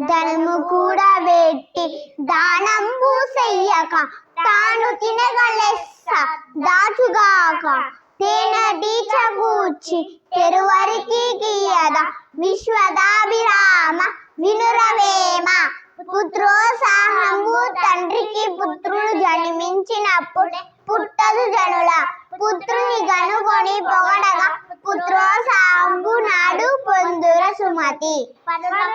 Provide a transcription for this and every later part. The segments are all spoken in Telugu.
ధనము కూడా పెట్టి దానంబు చెయ్యక తాను తినగలెస్స దాచుగాక తేనెటీచ కూర్చి తెరువరికి గీయద విశ్వదాభిరామ వినురవేమ పుత్రోత్సాహము తండ్రికి పుత్రుడు జన్మించినప్పుడే పుట్టదు జనుల పుత్రుని గనుకొని పొగడగా పుత్రోత్సాహంబు నాడు పొందుర సుమతి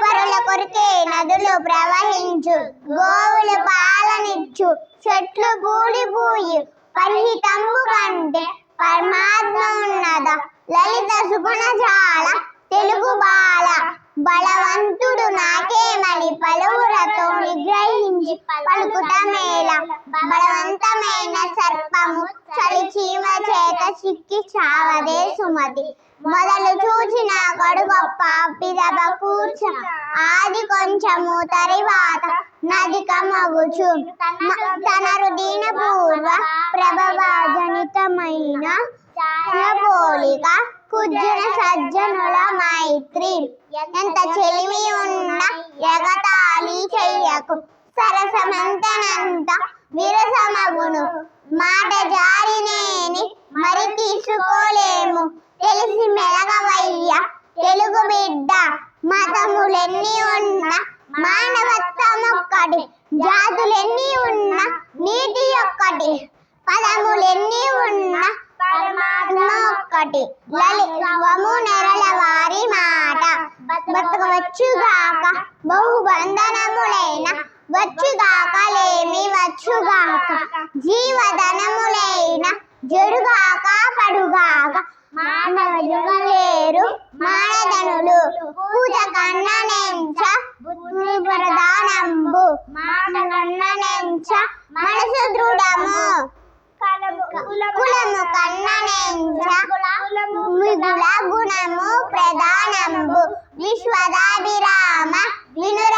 పరుల కొరికే నదులు ప్రవహించు గోవులు పాలనిచ్చు చెట్లు పూలిపూయి పరిహితంబు కంటే పరమాత్మ ఉన్నద లలిత సుగుణజాల తెలుగు బాల బలవంతుడు నాకేమని పలువురతో నిగ్రహించి పలుకుట మేళ బలవంతమైన సర్పము చలిచీమ చేత చిక్కి చావదే సుమతి మొదలు చూచిన కడుగొప్ప పిదప కూర్చ ఆది కొంచెము తరువాత నదిక మగుచు తన రుదీన పూర్వ ప్రభవజనితమైన పోలిక కుజ్జన సజ్జనుల మైత్రి ఎంత చెలిమి ఉన్న ఎగతాళి చెయ్యకు సరసమంతనంత విరసమగును మాట జారినేని మరి తీసుకోలేము తెలిసి మెలగవయ్య తెలుగు బిడ్డ మతములెన్ని ఉన్నా మానవత్వమొక్కటి జాతులెన్ని ఉన్నా నీతి ఒక్కటి పదములెన్ని ఉన్నా పరమాత్మ ఒక్కటి లలితము నెరల వారి మాట బతకవచ్చుగాక బహుబంధనములైన వచ్చుగాక లేమి వచ్చుగాక జీవధనములైన జడుగాక పడుగాక మానవులేరు మానధనులు పూజ కన్ననెంచ ప్రధానంబు మాట కన్ననెంచ మనసు దృఢము కులము కన్ననెంచ మిగుల గుణము ప్రధానంబు విశ్వదాభిరామ వినుర